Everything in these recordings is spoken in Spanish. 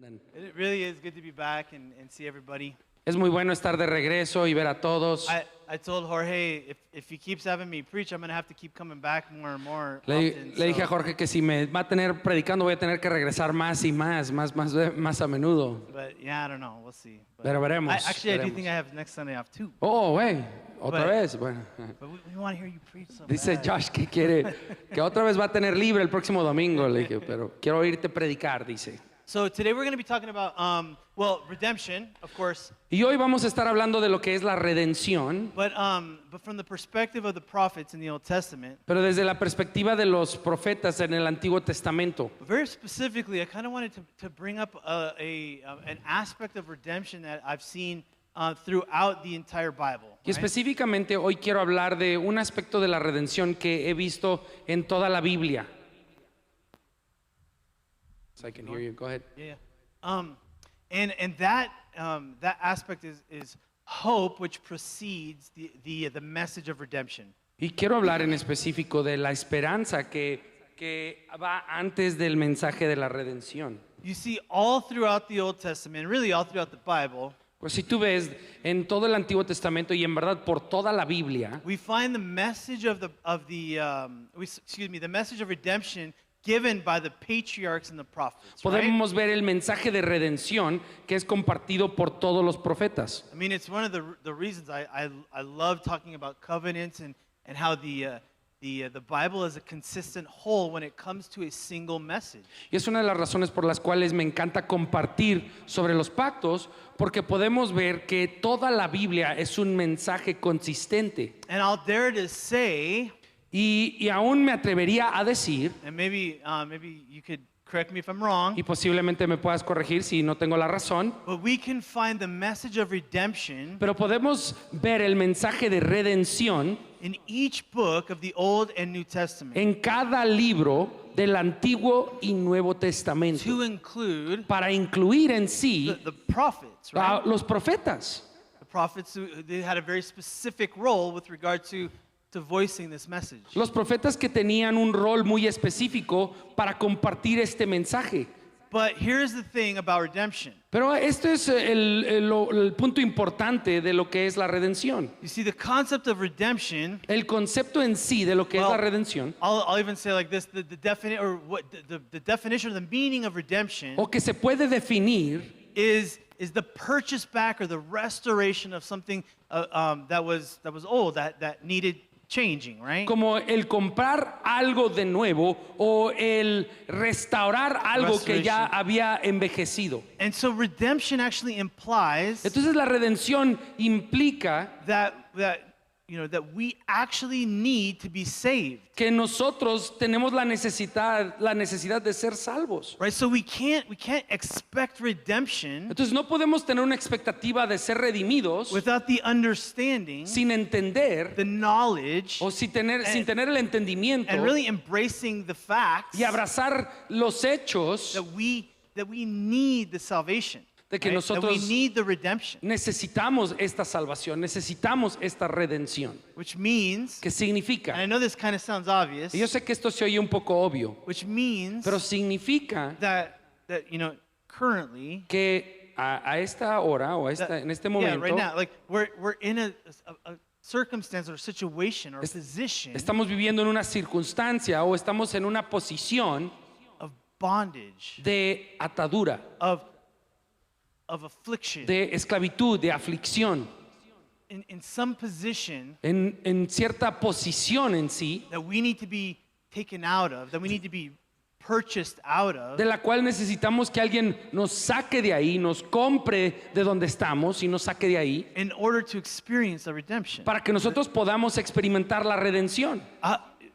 It really is good to be back and see everybody. Es muy bueno estar de regreso y ver a todos. I told Jorge if he keeps having me preach, I'm going to have to keep coming back more and more Le, often. le dije a Jorge que si me va a tener predicando voy a tener que regresar más y más a menudo. But yeah, I don't know. We'll see. But Pero veremos. I do veremos. think I have next Sunday off too. Oh, güey, otra But- vez. Bueno. But we want to hear you preach so Dice bad. Josh que quiere, que otra vez va a tener libre el próximo domingo. Le dije, pero quiero oírte predicar, dice. So today we're going to be talking about, redemption, of course, Y hoy vamos a estar hablando de lo que es la redención, but from the perspective of the prophets in the Old Testament. pero desde la perspectiva de los profetas en el Antiguo Testamento. Very specifically, I kind of wanted to bring up an aspect of redemption that I've seen throughout the entire Bible. Y right? específicamente hoy quiero hablar de un aspecto de la redención que he visto en toda la Biblia. So I can hear you. Go ahead. Yeah. And that aspect is hope, which precedes the message of redemption. Y quiero hablar en específico de la esperanza que va antes del mensaje de la redención. You see, all throughout the Old Testament, really all throughout the Bible, Pues si tú ves en todo el Antiguo Testamento y en verdad por toda la Biblia, we find the message the message of redemption given by the patriarchs and the prophets. Right? podemos ver el mensaje de redención que es compartido por todos los profetas. I mean, it's one of the reasons I love talking about covenants and how the Bible is a consistent whole when it comes to a single message. Y es una de las razones por las cuales me encanta compartir sobre los pactos, porque podemos ver que toda la Biblia es un mensaje consistente. And I'll dare to say, Y aún me atrevería a decir, and maybe you could correct me if I'm wrong, y posiblemente me puedas corregir si no tengo la razón, but we can find the message of redemption pero podemos ver el mensaje de redención in each book of the Old and New Testament en cada libro del Antiguo y Nuevo Testamento, to include para incluir en sí the prophets, a right? los profetas. The prophets they had a very specific role with regard to voicing this message. Los profetas que tenían un rol muy específico para compartir este mensaje. But here's the thing about redemption. Pero esto es el punto importante de lo que es la redención. You see, the concept of redemption, El concepto en sí de lo que es la redención, I'll even say like this, the definition or the meaning of redemption o que se puede definir, is the purchase back or the restoration of something that was old, that needed changing, right? como el comprar algo de nuevo o el restaurar algo que ya había envejecido. And so redemption actually implies Entonces la redención implica that we actually need to be saved. que nosotros tenemos la necesidad de ser salvos. Right? So we can't expect redemption Entonces no podemos tener una expectativa de ser redimidos without the understanding, sin entender the knowledge, o sin tener el entendimiento and really embracing the facts y abrazar los hechos that we need the salvation. de que Right? That we nosotros need the redemption, necesitamos esta salvación, necesitamos esta redención. which means, ¿Qué and I significa? know this kind of sounds obvious, Y yo sé que esto se oye un poco obvio, which means pero significa that currently, que a esta hora o en este yeah, momento right now, like we're in a circumstance or situation or position estamos viviendo en una circunstancia o estamos en una posición of bondage, de atadura, of affliction, de esclavitud, de aflicción, in some position en cierta posición en sí, that we need to be taken out of, that we need to be purchased out of, de la cual necesitamos que alguien nos saque de ahí, nos compre de donde estamos y nos saque de ahí, in order to experience the redemption. para que nosotros podamos experimentar la redención.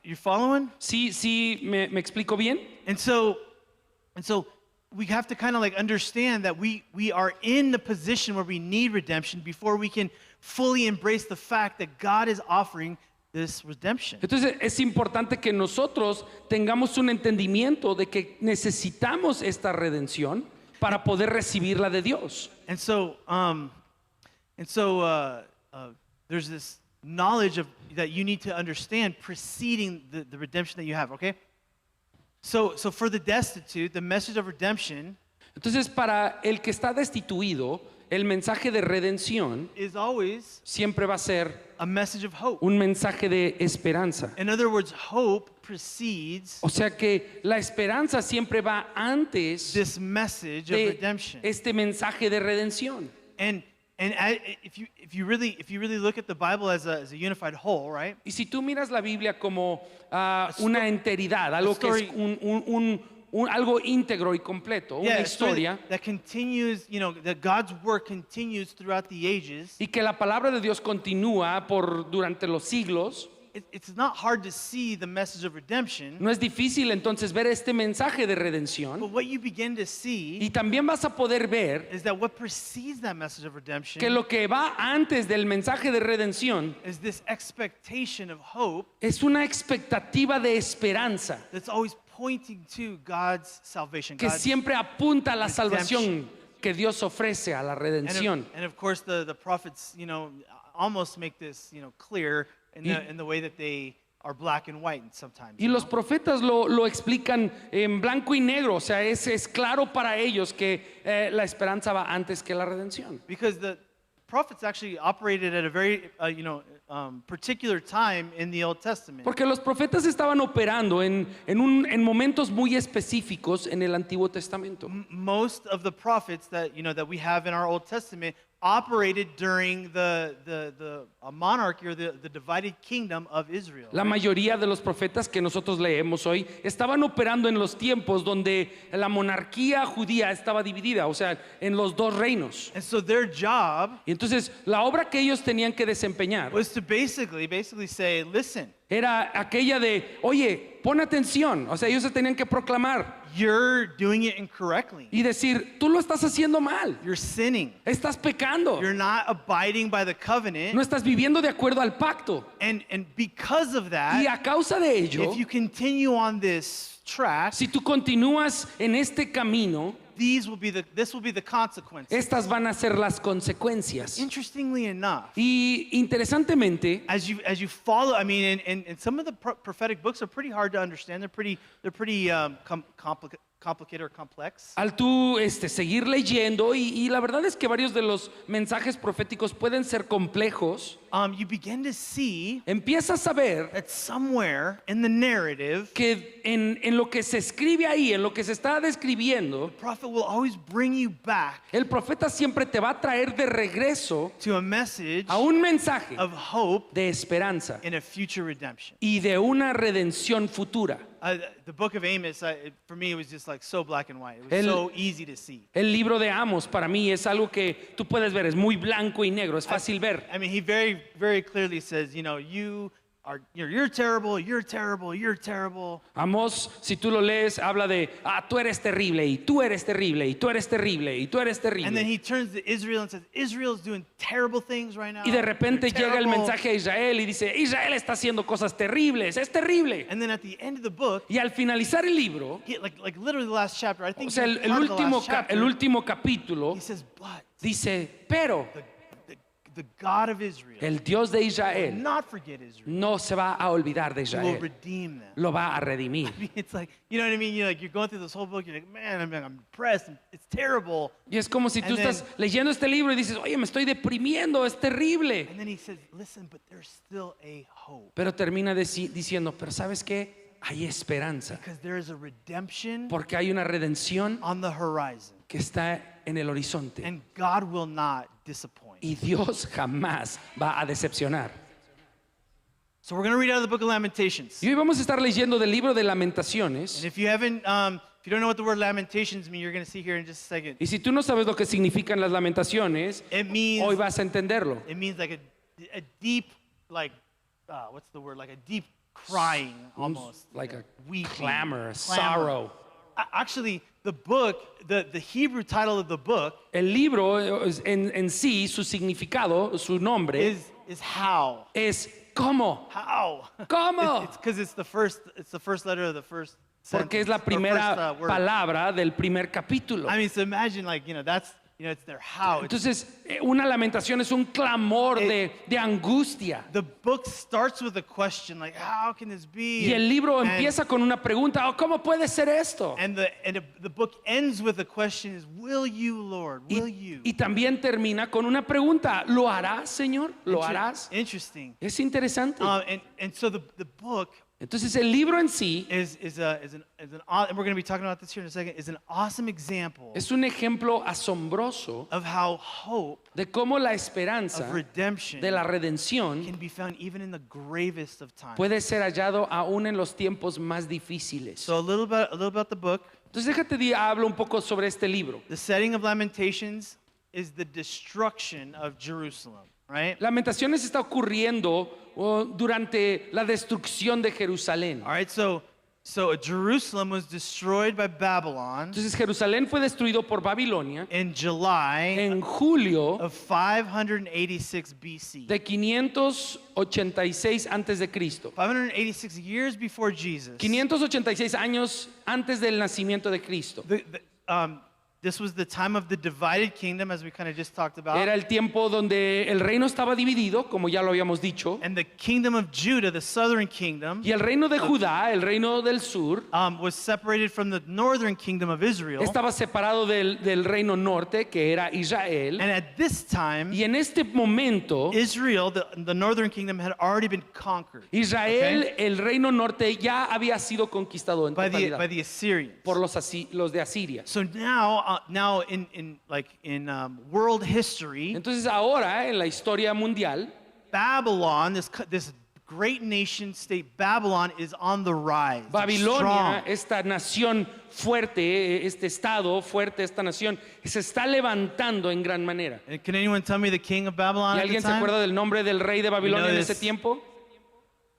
You following? ¿Sí me explico bien? And so we have to kind of like understand that we are in the position where we need redemption before we can fully embrace the fact that God is offering this redemption. Entonces es importante que nosotros tengamos un entendimiento de que necesitamos esta redención para poder recibirla de Dios. And so there's this knowledge that you need to understand preceding the redemption that you have, okay? So for the destitute, the message of redemption Entonces, para el que está destituido, el mensaje de redención is always siempre va a ser a message of hope. un mensaje de esperanza. In other words, hope precedes O sea que la esperanza siempre va antes this message of de redemption. este mensaje de redención. And if you really look at the Bible as a unified whole, right? Y si tú miras la Biblia como una enteridad, algo que es algo íntegro y completo, una a story historia, that continues, that God's work continues throughout the ages. y que la palabra de Dios continúa durante los siglos, It's not hard to see the message of redemption, no es difícil entonces ver este mensaje de but redención. what you begin to see Y también vas a poder ver is that what precedes that message of redemption que lo que va antes del mensaje de redención is this expectation of hope es una expectativa de esperanza that's always pointing to God's salvation. que God's, siempre apunta a la redemption. salvación que Dios ofrece, a la redención. and of course, the prophets, almost make this, clear in the way that they are black and white sometimes. Y los profetas lo explican en blanco y negro, o sea, es claro para ellos que la esperanza va antes que la redención. Because the prophets actually operated at a very, particular time in the Old Testament. Porque los profetas estaban operando en momentos muy específicos en el Antiguo Testamento. Most of the prophets that we have in our Old Testament operated during the monarchy or the divided kingdom of Israel. La mayoría de los profetas que nosotros leemos hoy estaban operando en los tiempos donde la monarquía judía estaba dividida, o sea, en los dos reinos. And so their job Y entonces la obra que ellos tenían que desempeñar was to basically say, listen, era aquella de, oye, pon atención, o sea, ellos se tenían que proclamar you're doing it incorrectly. y decir, tú lo estás haciendo mal, You're sinning. estás pecando, You're not abiding by the covenant. no estás viviendo de acuerdo al pacto. And because of that, Y a causa de ello, if you continue on this track, si tú continúas en este camino, this will be the consequence. estas van a ser las consecuencias. Interestingly enough, Y interesantemente, as you follow, I mean, and some of the prophetic books are pretty hard to understand. They're pretty complicated or complex. al tú seguir leyendo, y la verdad es que varios de los mensajes proféticos pueden ser complejos, You begin to see empiezas a ver that somewhere in the narrative, que en lo que se escribe ahí, en lo que se está describiendo, the prophet will always bring you back el profeta siempre te va a traer de regreso to a message a un mensaje of hope de esperanza in a future redemption. y de una redención futura. The book of Amos, for me, it was just like so black and white. It was El- so easy to see. El libro de Amos para mí es algo que tú puedes ver, es muy blanco y negro, es fácil ver. I mean, he very clearly says, you're terrible, you're terrible, you're terrible. Amos, si tú lo lees, habla de, tú eres terrible, y tú eres terrible, y tú eres terrible, y tú eres And then terrible. he turns to Israel and says, Israel's doing terrible things right now. Y de repente They're llega el terrible. mensaje a Israel y dice, Israel está haciendo cosas terribles, es terrible. And then at the end of the book, Y al finalizar el libro, like literally the last chapter, I think o sea, it's part of the last chapter, el último capítulo he says, but dice, pero the God of Israel el Dios de will Israel not forget Israel. no se va a olvidar de He will Israel, redeem them. lo va a redimir. I mean, it's like, you know what I mean? You're going through this whole book, you're like, man, I'm depressed, it's terrible. Y es como si tú And then- estás leyendo este libro y dices, oye, me estoy deprimiendo, es terrible. And then he says, listen, but there's still a hope. Pero termina diciendo, pero ¿sabes qué? Hay esperanza, Because there is a redemption porque hay una redención on the horizon. que está en el horizonte. And God will not disappoint. Y Dios jamás va a decepcionar. So we're going to read out of the book of Lamentations. Y hoy vamos a estar leyendo del libro de And Lamentaciones. if you don't know what the word Lamentations mean, you're going to see here in just a second. Y si tú no sabes lo que significan las lamentaciones, It means hoy vas a entenderlo. like a deep, like, what's the word? Like a deep crying almost. Like a weeping, clamor, a sorrow. Actually, the book, the Hebrew title of the book El libro en sí, su significado, su nombre, is how. es ¿cómo? How? ¿Cómo? It's because it's the first letter of the first sentence. Porque es la or primera first, word. palabra del primer capítulo. I mean, so imagine, like, that's You know, it's their how. Entonces, una lamentación es un clamor de angustia. The book starts with a question like, how can this be? Y el libro And- empieza con una pregunta, "Oh, ¿cómo puede ser esto?" And the book ends with a question is, will you, Lord? Will you? Y también termina con una pregunta, ¿lo harás, Señor? ¿Lo harás? Interesting. Es interesante. And so the book Entonces, el libro en sí is an and we're going to be talking about this here in a second, is an awesome example es un ejemplo asombroso of how hope de cómo la esperanza of redemption de la redención can be found even in the gravest of times. puede ser hallado aún en los tiempos más difíciles. So a little about the book. Entonces, hablo un poco sobre este libro. The setting of Lamentations is the destruction of Jerusalem, right? Lamentaciones está ocurriendo durante la destrucción de Jerusalén. All right, so Jerusalem was destroyed by Babylon Entonces, Jerusalén fue destruido por Babilonia in July en julio of 586 BC. de 586 antes de Cristo. 586 years before Jesus. 586 años antes del nacimiento de Cristo. This was the time of the divided kingdom, as we kind of just talked about. Era el tiempo donde el reino estaba dividido, como ya lo habíamos dicho, And the kingdom of Judah, the southern kingdom, y el reino de Judá, el reino del sur, was separated from the northern kingdom of Israel. estaba separado del reino norte, que era Israel. And at this time, Y en este momento, Israel, the northern kingdom, had already been conquered Israel, okay, el reino norte, ya había sido conquistado en by totalidad the Assyrians. por los de Asiria. So now in world history, Entonces ahora, en la historia mundial, Babylon, this great nation state, Babylon is on the rise. It's Babilonia, strong. esta nación fuerte, este estado fuerte, esta nación, se está levantando en gran manera. And can anyone tell me the king of Babylon ¿Y at the alguien se time? acuerda del nombre del rey de Babilonia en ese this. tiempo?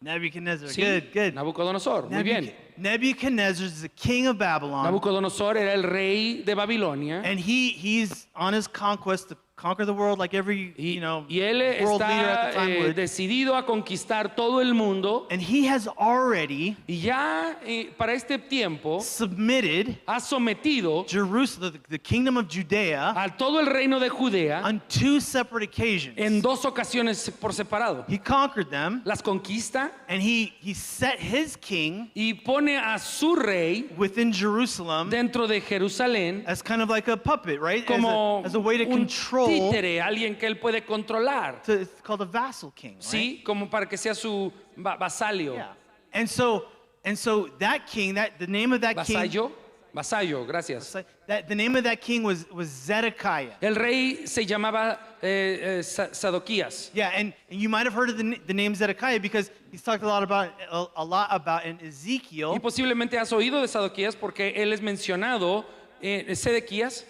Nebuchadnezzar. Sí, Good. Nabucodonosor. Muy bien. Nebuchadnezzar is the king of Babylon, Nabucodonosor era el rey de Babilonia. and he's on his conquest to conquer the world like every Y él world leader at the time está would. decidido a conquistar todo el mundo. And he has already Y ya para este tiempo submitted ha sometido Jerusalem, the kingdom of Judea, a todo el reino de Judea on two separate occasions. en dos ocasiones por separado. He conquered them, Las conquista and he set his king y pone a su rey within Jerusalem dentro de Jerusalén as kind of like a puppet, right? como As a way to un control. títere, alguien que él puede controlar. It's called a vassal king, right? Sí, como para que sea su vasallo. Yeah. And so that king, the name of that king, Vasallo, gracias. the name of that king was Zedekiah. El rey se llamaba Sadoquías. Yeah, and you might have heard of the name Zedekiah because he's talked a lot about in Ezekiel. Y posiblemente has oído de Sadoquías porque él es mencionado, Sedequías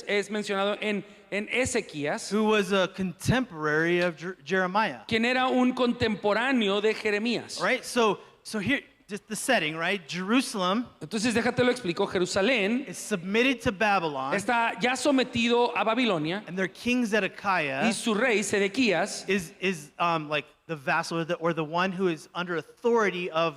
es mencionado en Ezequías, Who was a contemporary of Jeremiah, quien era un contemporáneo de Jeremías. right? So here, just the setting, right? Jerusalem Entonces déjate lo explico. Jerusalén is submitted to Babylon, está ya sometido a Babilonia and their king Zedekiah y su rey Sedequías is like the vassal or the one who is under authority of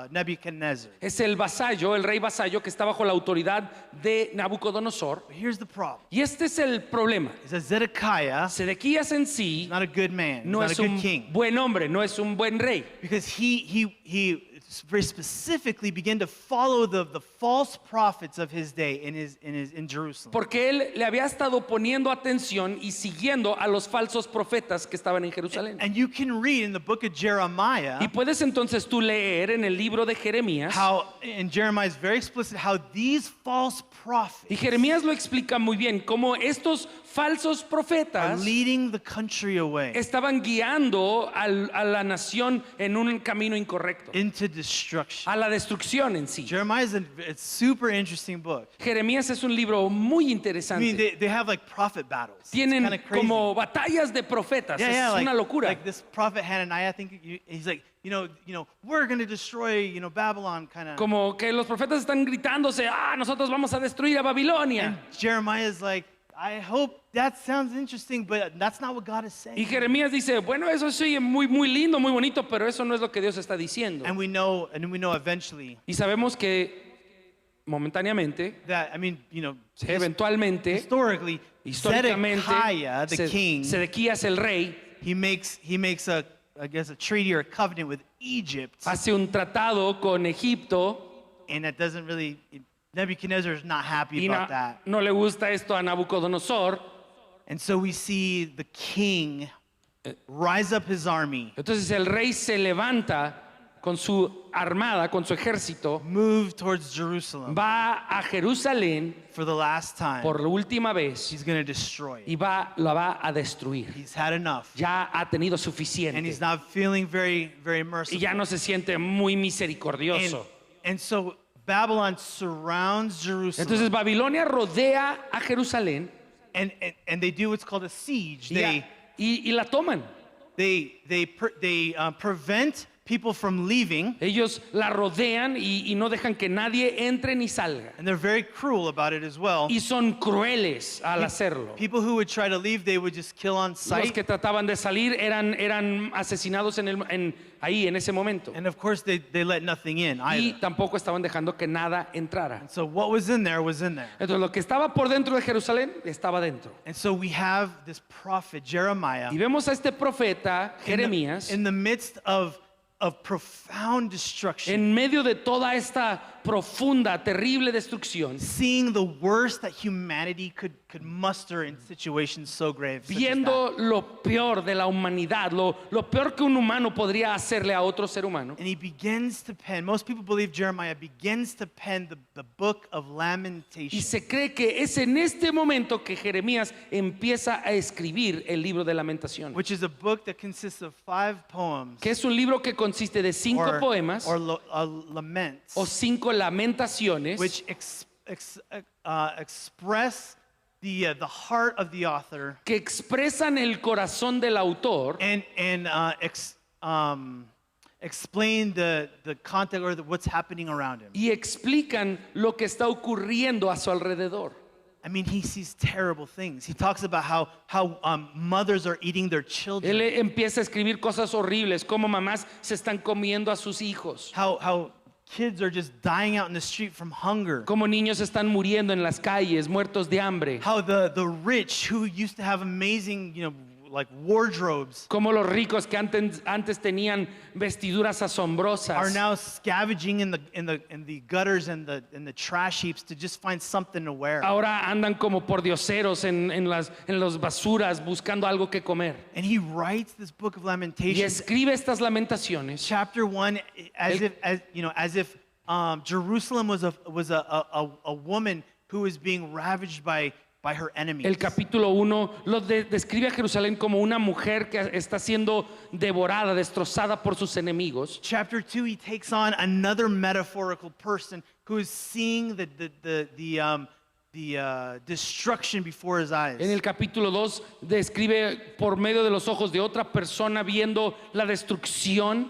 Nebuchadnezzar. es el vasallo, el rey vasallo que está bajo la autoridad de Nabucodonosor. But here's the problem: Y este es el problema. is that Zedekiah Sedequías en sí is not a good man. He's no not es a good un king buen hombre, no es un buen rey. because he very specifically began to follow the false prophets of his day in Jerusalem. Porque él le había estado poniendo atención y siguiendo a los falsos profetas que estaban en Jerusalén. And you can read in the book of Jeremiah Y puedes entonces tú leer en el libro de Jeremías, how, and Jeremiah is very explicit, how these false prophets y Jeremías lo explica muy bien, cómo estos falsos are profetas leading the country away estaban guiando a la nación en un camino incorrecto, into destruction. a la destrucción en sí. Jeremiah is a super interesting book. Jeremías es un libro muy I mean, interesante. they have like prophet battles. It's Tienen kinda crazy. como batallas de profetas, es like, una locura. like this prophet Hananiah, I think he's like, we're going to destroy, Babylon, kind of. Como que los profetas están gritándose, nosotros vamos a destruir a And Babilonia. Jeremiah is like, I hope that sounds interesting, but that's not what God is saying. Y Jeremías dice, bueno, eso sí, muy, muy lindo, muy bonito, pero eso no es lo que Dios está diciendo. And we know eventually Y sabemos que momentáneamente, that, eventualmente, historically, Históricamente, Zedekiah, the king, Sedequías el rey he makes a, I guess, a treaty or a covenant with Egypt, hace un tratado con Egipto and that doesn't really, Nebuchadnezzar is not happy y about that. no le gusta esto a Nabucodonosor. And so we see the king rise up his army, Entonces el rey se levanta con su armada, con su ejército, move towards Jerusalem va a Jerusalén for the last time. por la última vez He's going to destroy it. y la va a destruir. He's had enough. Ya ha tenido And suficiente he's not feeling very, very y merciful. ya no se siente muy And, misericordioso. and so Babylon surrounds Jerusalem. Entonces Babilonia rodea a Jerusalén And they do what's called a siege. y, y la toman. They prevent people from leaving, Ellos la rodean y no dejan que nadie entre ni salga. and they're very cruel about it as well. Y son crueles al hacerlo. People who would try to leave, they would just kill on Los sight. que trataban de salir eran asesinados ahí en ese momento. And of course, they let nothing in Y either. tampoco estaban dejando que nada entrara. So what was in there was in there. Entonces lo que estaba por dentro de Jerusalén estaba dentro. And so we have this prophet, Jeremiah, Y vemos a este profeta, Jeremías, in the midst of profound destruction, en medio de toda esta profunda, terrible destrucción, seeing the worst that humanity could muster in situations so grave. Such as that. viendo lo peor de la humanidad, lo peor que un humano podría hacerle a otro ser humano. And he begins to pen, most people believe Jeremiah begins to pen the book of Y Lamentations, se cree que es en este momento que Jeremías empieza a escribir el libro de Lamentaciones, which is a book that consists of 5 poems que es un libro que consiste de 5 poemas or laments, o 5 lamentaciones which express the heart of the author que expresan el corazón del autor and explain the context or what's happening around him. y explican lo que está ocurriendo a su alrededor. I mean, he sees terrible things. He talks about how mothers are eating their Él children, empieza a escribir cosas horribles, como mamás se están comiendo a sus hijos, how kids are just dying out in the street from hunger, como niños están muriendo en las calles, muertos de hambre, how the rich who used to have amazing, like wardrobes como los ricos que antes tenían vestiduras are asombrosas, now scavenging in the gutters and the trash heaps to just find something to wear. ahora andan como pordioseros en las basuras buscando algo que comer. And he writes this book of Y Lamentations, escribe estas lamentaciones, chapter 1, as if Jerusalem was a woman who was being ravaged by her enemies. el capítulo 1 describe a Jerusalén como una mujer que está siendo devorada, destrozada por sus enemigos. Chapter 2, he takes on another metaphorical person who is seeing the destruction before his eyes. En el capítulo 2 describe por medio de los ojos de otra persona viendo la destrucción.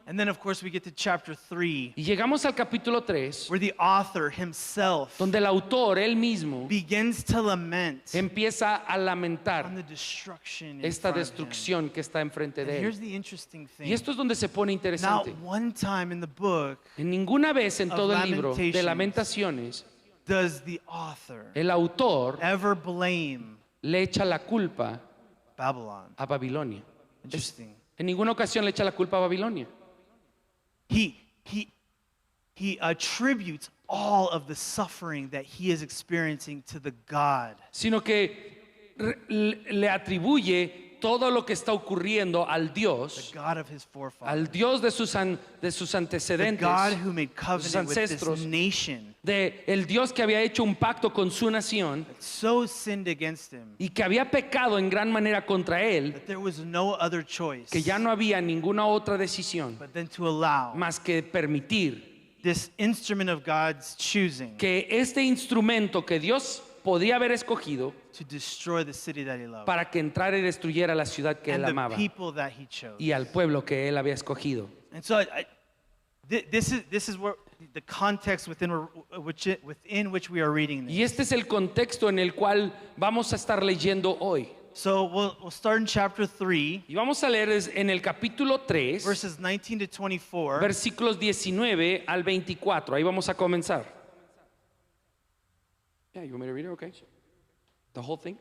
And then, of course, we get to chapter 3, Y llegamos al capítulo 3, where the author himself donde el autor, él mismo, begins to lament empieza a on lamentar the destruction in esta front of him. destrucción que está enfrente And de here's él. the interesting thing. Y esto es donde se pone Not interesante. one time in the book En ninguna vez en of todo el libro de Lamentations Lamentaciones, does the author el autor ever blame le echa la culpa Babylon. a Babilonia. Interesting. En ninguna ocasión le echa la culpa a Babilonia. He attributes all of the suffering that he is experiencing to the God Sino que le atribuye todo lo que está ocurriendo al Dios, the God of his forefathers, al Dios de sus the antecedentes, God who made sus covenant with this ancestros, nation el Dios que había hecho un pacto con su nación that so sinned against him y que había pecado en gran manera contra él, that there was no other choice que ya no había ninguna otra decisión but then to allow más que permitir this instrument of God's choosing que este instrumento que Dios podía haber escogido to destroy the city that he loved para que entrara y destruyera la ciudad que and él the amaba people that he chose. y al pueblo que él había escogido. And so this is where the context within which we are reading this. Y este es el contexto en el cual vamos a estar leyendo hoy. So we'll start in chapter 3, Y vamos a leer en el capítulo 3, verses 19 to 24. versículos 19 al 24. Ahí vamos a comenzar. Yeah, you want me to read it? Okay. The whole thing?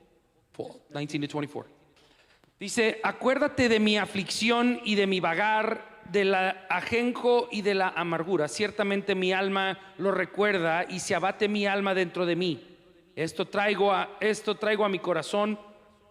19 to 24. Dice, acuérdate de mi aflicción y de mi vagar, del ajenjo y de la amargura. Ciertamente mi alma lo recuerda y se abate mi alma dentro de mí. Esto traigo a mi corazón,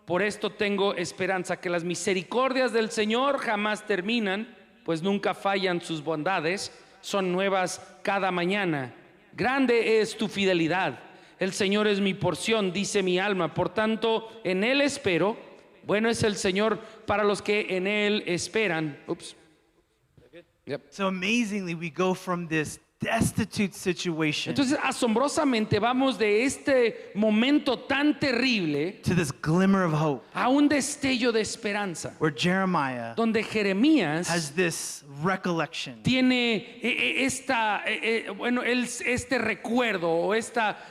por esto tengo esperanza, que las misericordias del Señor jamás terminan, pues nunca fallan sus bondades, son nuevas cada mañana. Grande es tu fidelidad. El Señor es mi porción, dice mi alma, por tanto en Él espero. Bueno es el Señor para los que en Él esperan. So amazingly, we go from this destitute situation Entonces asombrosamente vamos de este momento tan terrible to this glimmer of hope a un destello de esperanza, where Jeremiah donde Jeremías has this recollection tiene este recuerdo o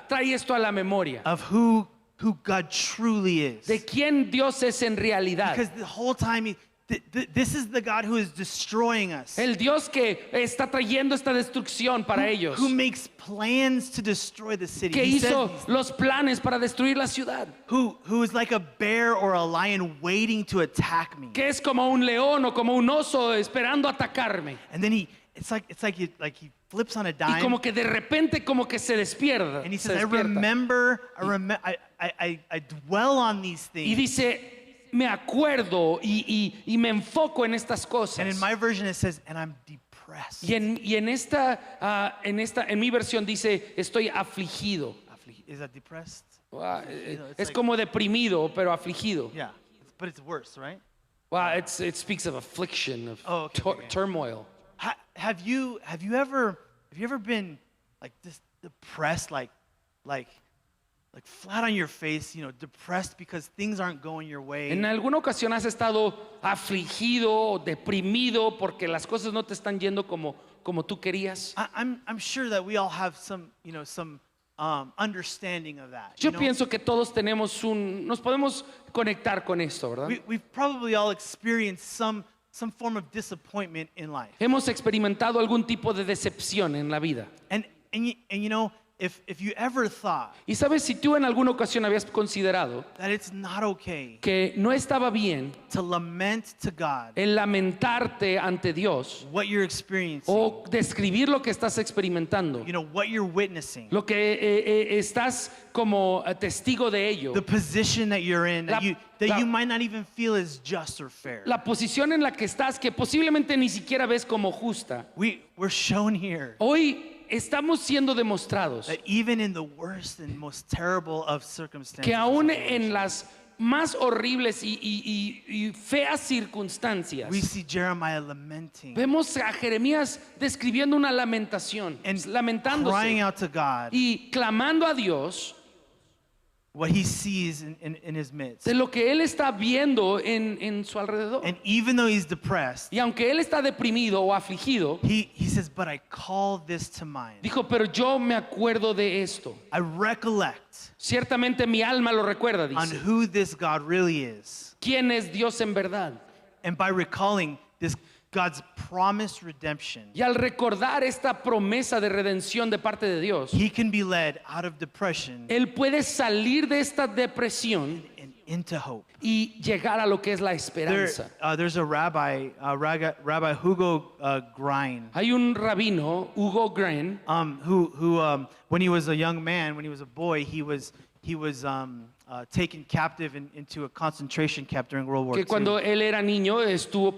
trae esto a la memoria of who God truly is. de quién Dios es en realidad. Because the whole time, this is the God who is destroying us, El Dios que está trayendo esta destrucción para ellos, who makes plans to destroy the city. que He says hizo these- los planes para destruir la ciudad, who is like a bear or a lion waiting to attack me. que es como un león o como un oso esperando atacarme. And then it's like he flips on a Y dime, como que de repente como que se despierta. and he se says, despierta. I dwell on these Y things. dice, me acuerdo y me enfoco en estas cosas. And in my version it says, and I'm depressed. Y en mi versión dice, estoy afligido. Is that depressed? It's Es like- como deprimido, pero afligido. Yeah, but it's worse, right? It speaks of affliction, of Oh, okay. turmoil. Have you ever been like this depressed, like flat on your face, depressed because things aren't going your way? ¿En alguna ocasión has estado afligido o deprimido porque las cosas no te están yendo como tú querías? I'm sure that we all have some understanding of that. Yo pienso que todos nos podemos conectar con esto, ¿verdad? We've probably all experienced some form of disappointment in life. Hemos experimentado algún tipo de decepción en la vida. And if you ever thought Y sabes, si tú en alguna ocasión habías considerado that it's not okay que no estaba bien to lament to God el lamentarte ante Dios what you're experiencing, o describir lo que estás experimentando, what you're witnessing, lo que estás como testigo de ello, the position that you're in, that La- you might not even feel is just or fair. la posición en la que estás que posiblemente ni siquiera ves como justa, We're shown here hoy estamos siendo demostrados that even in the worst and most terrible of circumstances, que aún en las más horribles y feas circunstancias we see Jeremiah lamenting vemos a Jeremías describiendo una lamentación, and crying lamentándose out to God y clamando a Dios what he sees in his midst. de lo que él está viendo en su alrededor. And even though he's depressed, Y aunque él está deprimido o afligido, he says, but I call this to mind. dijo, pero yo me acuerdo de esto. I recollect Ciertamente mi alma lo recuerda, on dice. who this God really is. ¿Quién es Dios en verdad? And by recalling this God's promised redemption, Y al recordar esta promesa de redención de parte de Dios, he can be led out of depression él puede salir de esta depresión and into hope. y llegar a lo que es la esperanza. There's a Rabbi Hugo Grein, Hay un rabino, Hugo Green, who when he was a young man, when he was a boy, he was taken captive into a concentration camp during World War que II. cuando él era niño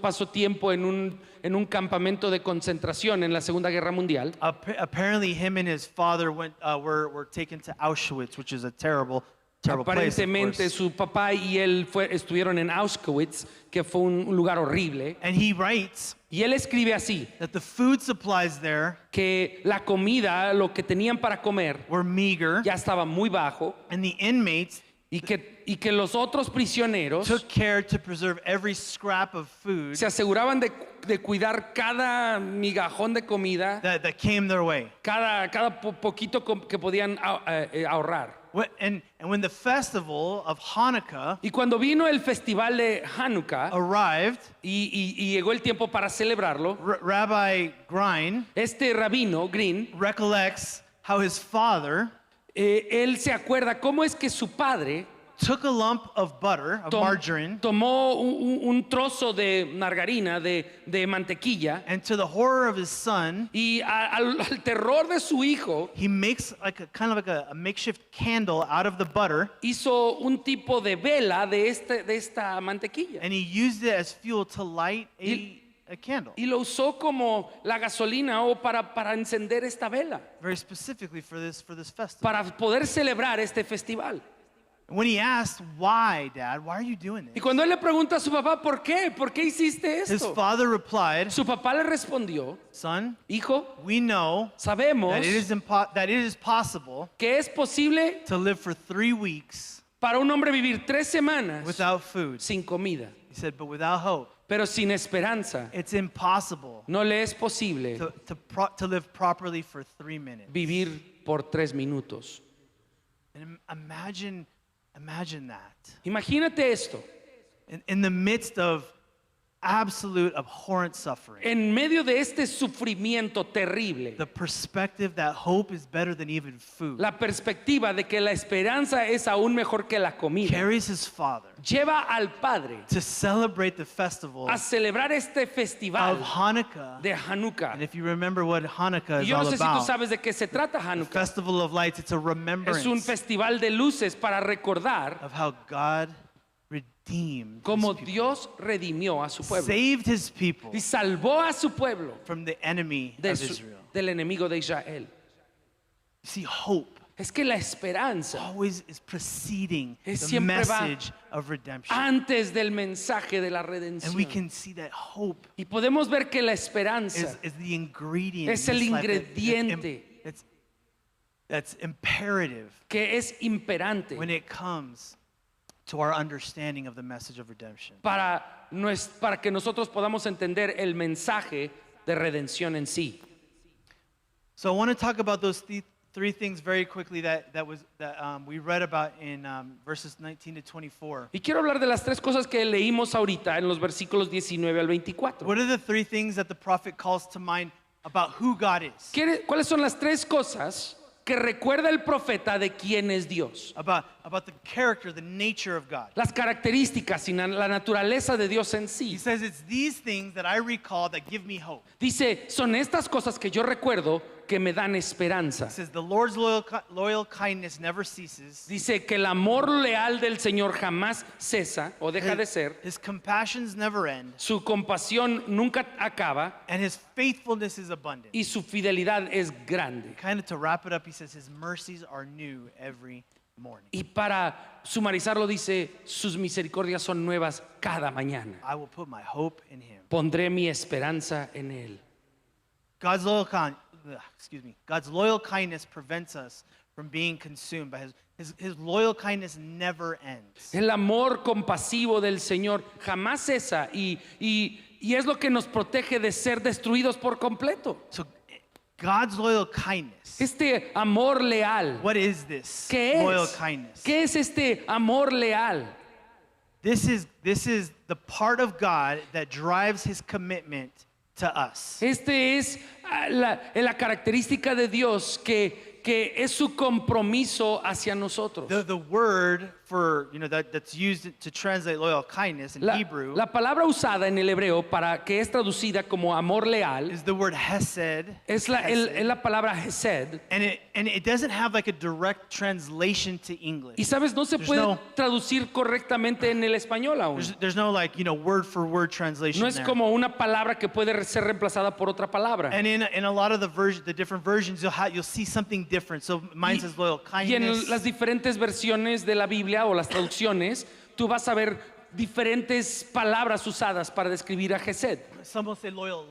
pasó tiempo en un campamento de concentración en la Segunda Guerra Mundial. Apparently, him and his father were taken to Auschwitz, which is a terrible place. Of Aparentemente course. su papá y él estuvieron en Auschwitz, que fue un lugar horrible. And he writes Y él escribe así, that the food supplies there que la comida, lo que tenían para comer, were meager, ya estaba muy bajo and the inmates y que los otros prisioneros took care to preserve every scrap of food se aseguraban de cuidar cada migajón de comida, that came their way. cada poquito que podían ahorrar. And when the festival of Hanukkah Y cuando vino el festival de Hanukkah arrived, y llegó el tiempo para celebrarlo, Rabbi Grein este rabino, Green, recollects how his father él se acuerda cómo es que su padre took a lump of butter, of margarine, tomó un trozo de margarina, de mantequilla, and to the horror of his son, y al terror de su hijo, he makes like a kind of like a makeshift candle out of the butter, hizo un tipo de vela de esta mantequilla. and he used it as fuel to light a candle. Y lo usó como la gasolina o para encender esta vela, Very specifically for this festival. para poder celebrar este festival. When he asked, "Why, Dad? Why are you doing Y this?" cuando él le pregunta a su papá, ¿por qué? ¿Por qué hiciste His esto? father replied, Su papá le respondió, "Son, hijo, we know sabemos that it is possible que es posible to live for 3 weeks para un hombre vivir 3 semanas without food." sin comida, He said, "But without hope, pero sin esperanza it's impossible no le es posible to live properly for 3 minutes." vivir por 3 minutos. And imagine that. Imagínate esto, In the midst of absolute abhorrent suffering, en medio de este sufrimiento terrible, the perspective that hope is better than even food, la perspectiva de que la esperanza es aún mejor que la comida, carries his father lleva al padre to celebrate the festival a celebrar este festival of Hanukkah. de Hanukkah. And if you remember what Hanukkah Y is yo no all sé si tú about, sabes de qué se trata the Hanukkah. festival of lights, it's a Es un remembrance festival de luces para recordar of how God redeemed cómo his people, Dios redimió a su pueblo saved his people y salvó a su pueblo from the enemy of Israel. del enemigo de Israel. You see, hope Es que la esperanza, always is preceding the siempre va message of redemption. antes del mensaje de la And we redención. can see that hope Y podemos ver que la esperanza is the ingredient, es in el this life ingrediente that's imperative que es imperante when it comes to our understanding of the message of redemption. para que nosotros podamos entender el mensaje de redención en sí. So I want to talk about those three things very quickly that we read about in verses 19 to 24. Y quiero hablar de las 3 cosas que leímos ahorita en los versículos 19 al 24. What are the 3 things that the prophet calls to mind about who God is? ¿Cuáles son las 3 cosas que recuerda el profeta de quién es Dios? About the character, the nature of God. Las características y la naturaleza de Dios en He sí. says it's these things that I recall that give me hope. Dice, son estas cosas que yo recuerdo que me dan esperanza. He says the Lord's loyal kindness never ceases. Dice que el amor leal del Señor jamás cesa o deja de ser. His compassions never end, Su compasión nunca acaba and his faithfulness is abundant. y su fidelidad es grande. Kind of to wrap it up, he says his mercies are new every morning. Y para sumarizarlo dice, sus misericordias son nuevas cada mañana. I will put my hope in him. Pondré mi esperanza en él. God's loyal kindness prevents us from being consumed, but his loyal kindness never ends. El amor compasivo del Señor jamás cesa y es lo que nos protege de ser destruidos por completo. So God's loyal kindness. Este amor leal. What is this ¿Qué loyal es? kindness? ¿Qué es este amor leal? This is the part of God that drives his commitment to us. Este es la característica de Dios que es su compromiso hacia nosotros. The word for, that's used to translate loyal kindness in Hebrew La palabra usada en el hebreo para que es traducida como amor leal is the word hesed. es la palabra hesed. And it doesn't have like a direct translation to English. Y sabes, no se There's puede no- traducir correctamente en el español aún. There's no like, word for word translation No es there. como una palabra que puede ser reemplazada por otra palabra. And in a lot of the different versions, you'll see something different. So mine says loyal Y en kindness. las diferentes versiones de la Biblia o las traducciones, tú vas a ver diferentes palabras usadas para describir a Gesed. Some will say loyal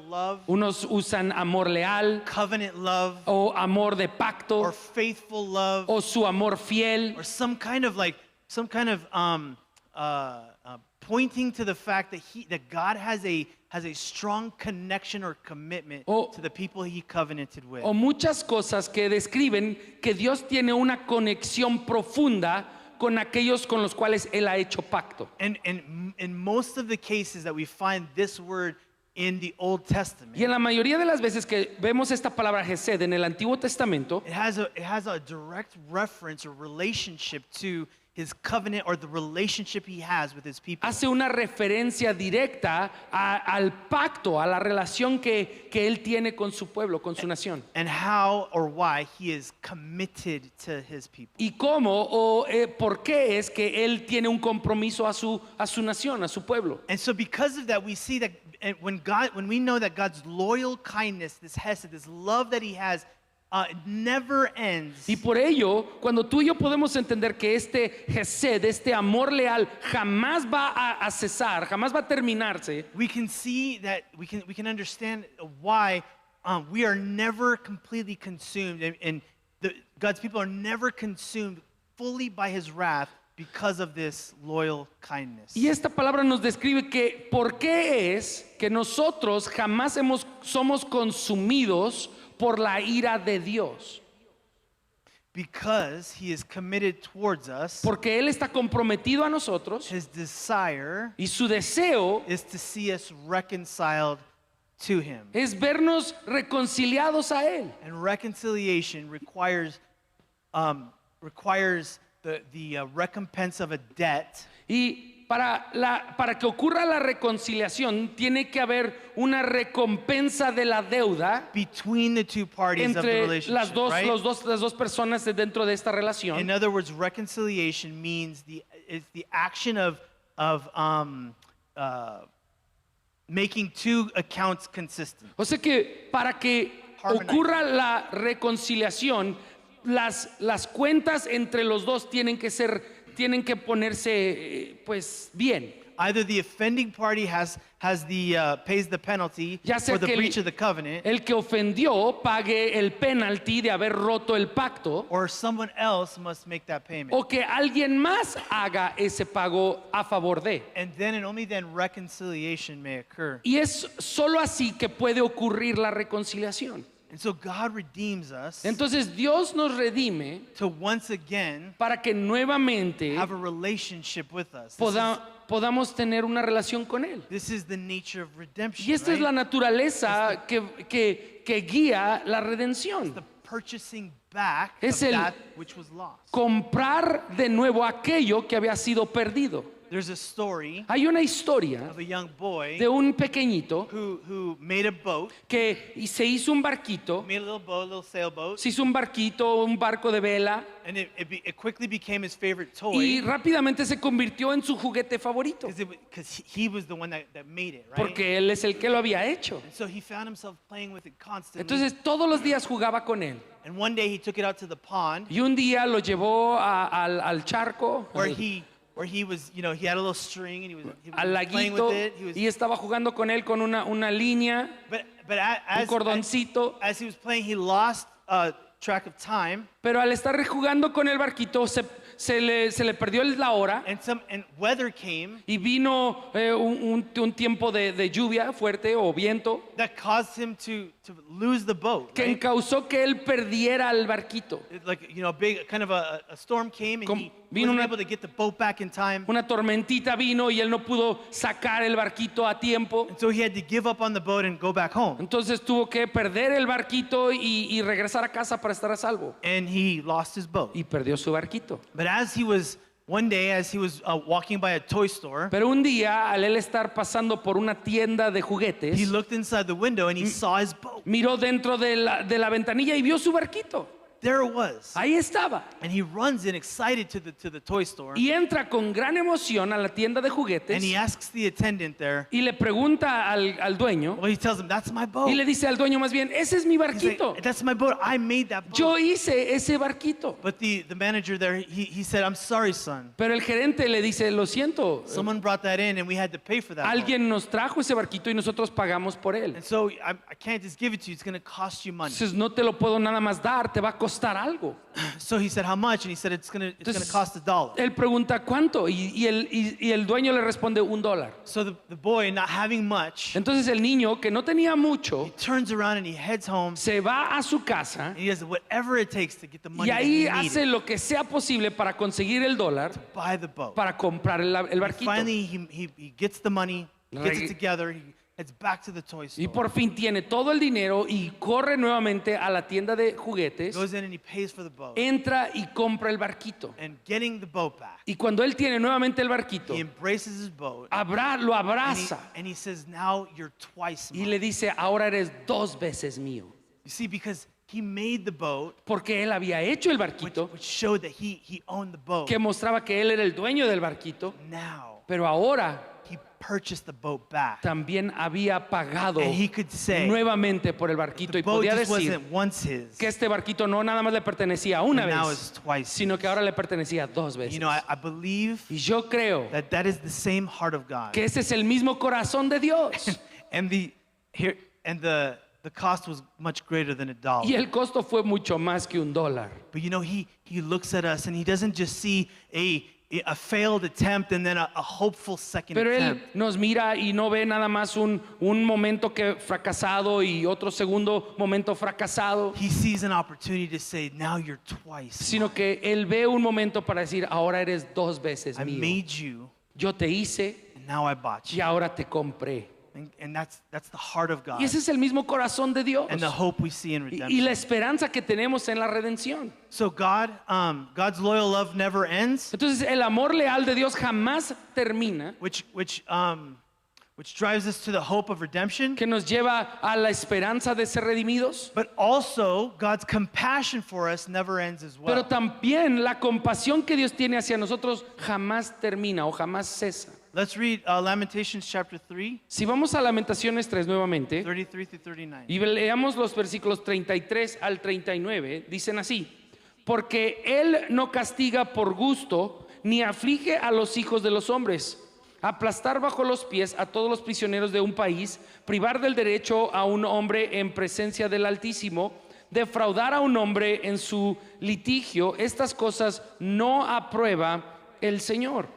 love, Unos usan amor leal covenant love, o amor de pacto or faithful love, o su amor fiel. or some kind of pointing to the fact that God has a strong connection or commitment O- to the people he covenanted with. O muchas cosas que describen que Dios tiene una conexión profunda con aquellos con los cuales Él ha hecho pacto. And in most of the cases that we find this word in the Old Testament, Y en la mayoría de las veces que vemos esta palabra Gesed en el Antiguo Testamento, it has a direct reference or relationship to his covenant or the relationship he has with his people. Hace una referencia directa al pacto, a la relación que él tiene con su pueblo, con su nación. And how or why he is committed to his people. Y cómo o por qué es que él tiene un compromiso a su nación, a su pueblo. And so because of that, we see that when we know that God's loyal kindness, this hesed, this love that he has, never ends. Y por ello, cuando tú y yo podemos entender que este Hesed, este amor leal, jamás va a cesar, jamás va a terminarse, We can see that we can understand why we are never completely consumed, and God's people are never consumed fully by his wrath because of this loyal kindness. y esta palabra nos describe que por qué es que nosotros jamás somos consumidos por la ira de Dios. Because he is committed towards us, Porque Él está comprometido a nosotros his desire y su deseo is to see us reconciled to him. es vernos reconciliados a Él. And reconciliation requires the recompense of a debt. Y para que ocurra la reconciliación, tiene que haber una recompensa de la deuda Between the two parties of the entre relationship, las right? dos personas dentro de esta relación. In other words, reconciliation means it's the action of making two accounts consistent. O sea que para que ocurra la reconciliación, las cuentas entre los dos tienen que ponerse pues bien. Either the offending party pays the penalty Ya sea for the que breach of the covenant, el que ofendió pague el penalty de haber roto el pacto, or someone else must make that payment. o que alguien más haga ese pago a favor de. And only then reconciliation may occur. Y es solo así que puede ocurrir la reconciliación. And so God redeems us Entonces Dios nos redime to once again para que nuevamente have a relationship with us. podamos tener una relación con Él. This is the nature of redemption. Y esta es right? la naturaleza que guía la redención. The purchasing back Es of el- that which was lost. Comprar de nuevo aquello que había sido perdido. There's a story Hay una historia of a young boy de un pequeñito who made a boat, que se hizo un barquito, made a little boat, a little sailboat, se hizo un barquito, un barco de vela, and it quickly became his favorite y toy rápidamente se convirtió en su juguete favorito, because he was the one that made it, right? porque él es el que lo había hecho. And so he found himself playing with it constantly. Entonces todos los días jugaba con él. And one day he took it out to the pond Y un día lo llevó al charco, where he was, he had a little string and he was al playing laguito, with it. He was, y estaba jugando con él con una línea, but un as cordoncito. as he was playing, he lost track of time, Pero al estar jugando con el barquito se le perdió la hora and weather came y vino un tiempo de lluvia fuerte o viento that caused him to lose the boat. que Right? causó que él perdiera el barquito. Like a big kind of a storm came and he Vino wasn't una- able to get the boat back in time. Una tormentita vino y él no pudo sacar el barquito a tiempo. And so he had to give up on the boat and go back home. Entonces tuvo que perder el barquito y regresar a casa para estar a salvo. And he lost his boat. Y perdió su barquito. But one day as he was walking by a toy store, Pero un día, al él estar pasando por una tienda de he juguetes, looked inside the window and he saw his boat. miró dentro de la ventanilla y vio su barquito. There it was. Ahí estaba. And he runs in excited to the toy store. Y entra con gran emoción a la tienda de juguetes And he asks the attendant there. y le pregunta al dueño, Well, he tells him, "That's my boat." y le dice al dueño más bien, ese es mi He's like, barquito. "That's my boat. I made that boat." Yo hice ese barquito. But the manager there, he said, "I'm sorry, son. Pero el gerente le dice, lo siento, Someone brought that in and we had to pay for that boat. alguien nos trajo ese barquito y nosotros pagamos por él. And so I can't just give it to you. It's going to cost you money." Entonces no te lo puedo nada más dar, te va a costar algo. So he said, "How much?" And he said, it's going to Entonces, cost $1. él pregunta, ¿cuánto? Y el dueño le responde, $1. So the boy, not having much, Entonces el niño, que no tenía mucho, turns around and he heads home. se va a su casa And he does whatever it takes to get the money y that ahí he hace needed lo que sea posible para conseguir el dólar to buy the boat. para comprar el barquito. Finally, he gets the money, he gets Reg- it together, he Heads back to the toy store. Y por fin tiene todo el dinero y corre nuevamente a la tienda de juguetes, Goes in and he pays for the boat. entra y compra el barquito. And getting the boat back, Y cuando él tiene nuevamente el barquito, he embraces his boat. lo And abraza he says, now you're twice y mine. le dice, ahora eres 2 veces mío. You see, because he made the boat, Porque él había hecho el which, barquito, which showed that he owned the boat. que mostraba que él era el dueño del barquito, Now, pero ahora he purchased the boat back. también había pagado And he could say, nuevamente por el barquito the y boat podía just decir wasn't once his, que este barquito no nada más le pertenecía una but now vez, it's twice sino que ahora le pertenecía 2 veces. You know, I believe Y yo creo that that is the same heart of God. que ese es el mismo corazón de Dios. And the cost was much greater than $1. Y el costo fue mucho más que $1. But you know, he looks at us and he doesn't just see a failed attempt and then a hopeful second Pero attempt. él nos mira y no ve nada más un momento que fracasado y otro segundo momento fracasado, He sees an opportunity to say, now you're twice. sino que él ve un momento para decir, ahora eres 2 veces I mío. made you Yo te hice and now I bought y you. ahora te compré. And that's the heart of God Y ese es el mismo corazón de Dios. and the hope we see in Y redemption. la esperanza que tenemos en la redención. So God's loyal love never ends, Entonces el amor leal de Dios jamás termina, which drives us to the hope of redemption. que nos lleva a la esperanza de ser redimidos. But also, God's compassion for us never ends as Pero well. también la compasión que Dios tiene hacia nosotros jamás termina o jamás cesa. Let's read Lamentations chapter 3, Si vamos a Lamentaciones 3 nuevamente 33 through 39. y leamos los versículos 33 al 39, dicen así: porque Él no castiga por gusto, ni aflige a los hijos de los hombres. Aplastar bajo los pies a todos los prisioneros de un país, privar del derecho a un hombre en presencia del Altísimo, defraudar a un hombre en su litigio, estas cosas no aprueba el Señor.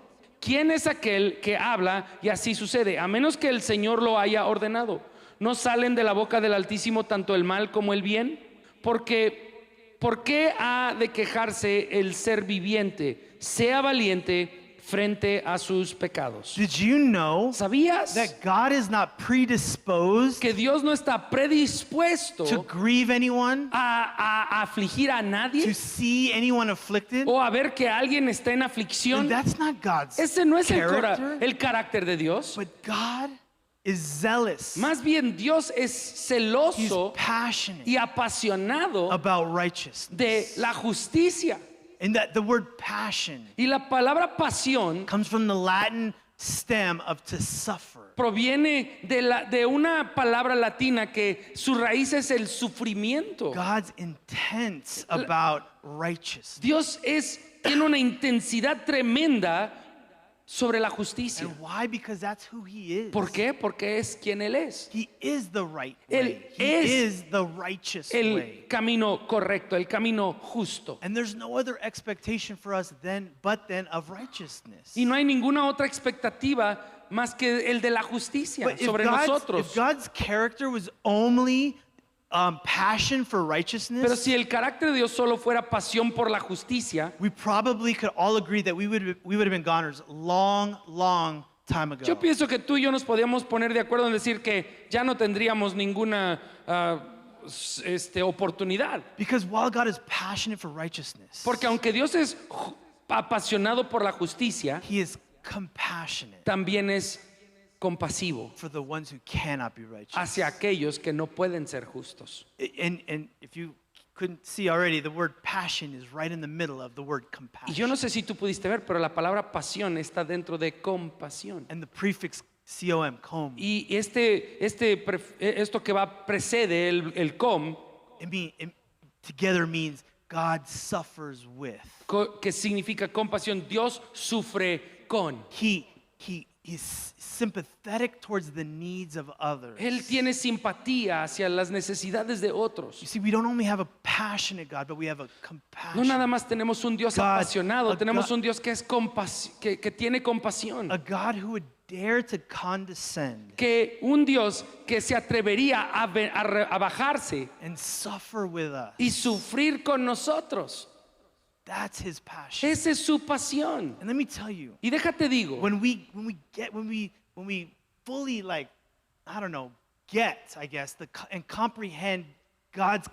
¿Quién es aquel que habla y así sucede? A menos que el Señor lo haya ordenado. ¿No salen de la boca del Altísimo tanto el mal como el bien? Porque, ¿por qué ha de quejarse el ser viviente? Sea valiente frente a sus pecados. Did you know ¿Sabías that God is not predisposed que Dios no está predispuesto to grieve anyone, a afligir a to nadie see anyone afflicted? o a ver que alguien está en And aflicción? that's not God's Ese no es character. el carácter de Dios. But God is zealous. Más bien Dios es He's celoso passionate y apasionado about righteousness. de la justicia. And that the word passion Y la palabra pasión comes from the Latin stem of to suffer. proviene de una palabra latina que su raíz es el sufrimiento. God's intense about righteousness. Dios tiene una intensidad tremenda sobre la justicia. And why? Because that's who he is. ¿Por qué? Porque es quien Él es. He is the right Él way. He es is the righteous El way. camino correcto, el camino justo. And there's no other expectation for us but then of righteousness. Y no hay ninguna otra expectativa más que el de la justicia But sobre if nosotros. God's character was only passion for Pero righteousness, si el carácter de Dios solo fuera pasión por la justicia, we probably could all agree that we would have been goners long time ago. yo pienso que tú y yo nos podíamos poner de acuerdo en decir que ya no tendríamos ninguna oportunidad. Because while God is passionate for righteousness, Porque aunque Dios es apasionado por la justicia, he is compassionate también es compasivo for the ones who cannot be righteous. hacia aquellos que no pueden ser justos. And if you couldn't see already, the word passion is right in the middle of the word Y compassion. yo no sé si tú pudiste ver, pero la palabra pasión está dentro de compasión. And the prefix com, Y esto que va precede el com, together means God suffers with. que significa compasión. Dios sufre con. He is sympathetic towards the needs of others. Él tiene simpatía hacia las necesidades de otros. You see, we don't only have a passionate God, but we have a No compassionate, nada más tenemos un Dios God, apasionado, a tenemos God- un Dios que es que tiene compasión. a God who would dare to condescend Que un Dios que se atrevería a bajarse and suffer with us. y sufrir con nosotros. That's his passion. Esa es su pasión. And let me tell you, Y déjate digo, when we fully I don't know, get, I guess, and comprehend God's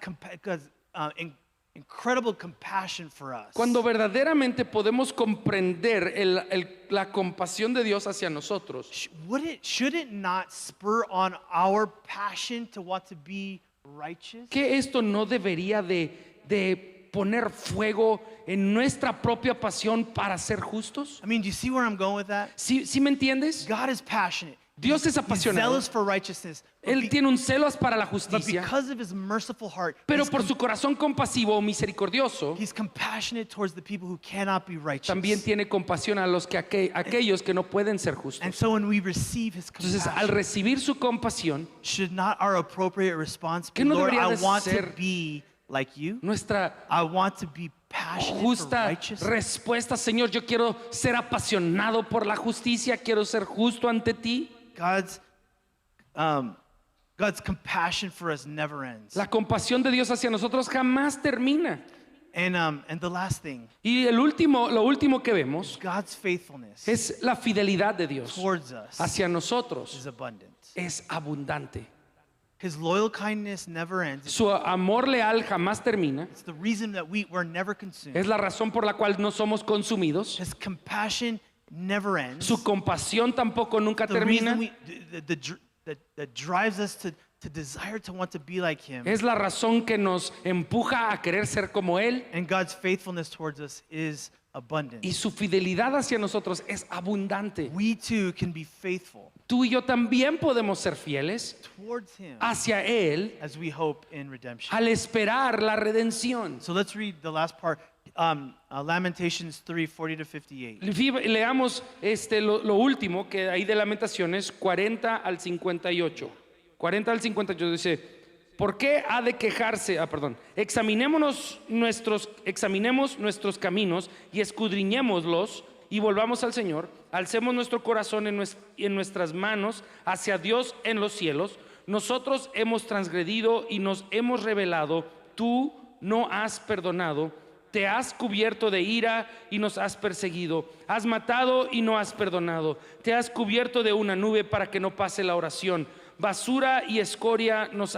incredible compassion for us. Cuando verdaderamente podemos comprender la compasión de Dios hacia nosotros, Should it not spur on our passion to want to be righteous? que esto no debería de poner fuego en nuestra propia pasión para ser justos? I mean, do you see where I'm going with that? ¿Sí me entiendes? God is passionate. Dios es He's apasionado. zealous for righteousness. Él tiene un celos para la But justicia, because of his merciful heart, pero por su corazón compasivo o misericordioso, he's compassionate towards the people who cannot be righteous. también tiene compasión a los aquellos que no pueden ser And justos. so when we receive his Entonces, al compassion, recibir su compasión, should not our appropriate response be, ¿Qué no Lord, debería I de want to ser be like you? nuestra I want to be passionate for justa righteousness. respuesta, Señor, yo quiero ser apasionado por la justicia, quiero ser justo ante ti. God's compassion for us never ends. La compasión de Dios hacia nosotros jamás termina. And the last thing, Y lo último que vemos God's faithfulness es la fidelidad de Dios towards us hacia nosotros. is abundant. Es abundante. His loyal kindness never ends. Su amor leal jamás termina. It's the reason that we're never consumed. Es la razón por la cual no somos consumidos. His compassion never ends. Su compasión tampoco nunca The reason termina. that drives us to desire to want to be like him. Es la razón que nos empuja a querer ser como Él. And God's faithfulness towards us is abundant. Y su fidelidad hacia nosotros es abundante. We too can be faithful Tú y yo también podemos ser fieles towards him hacia Él as we hope in redemption. al esperar la redención. So let's read the last part, Lamentations 3:40-58. Leamos lo último que hay de Lamentaciones 40 al 58. 40 al 58 dice: ¿por qué ha de quejarse? Examinemos nuestros caminos y escudriñémoslos y volvamos al Señor. Alcemos nuestro corazón en nuestras manos hacia Dios en los cielos. Nosotros hemos transgredido y nos hemos rebelado. Tú no has perdonado. Te has cubierto de ira y nos has perseguido. Has matado y no has perdonado. Te has cubierto de una nube para que no pase la oración. Basura y escoria nos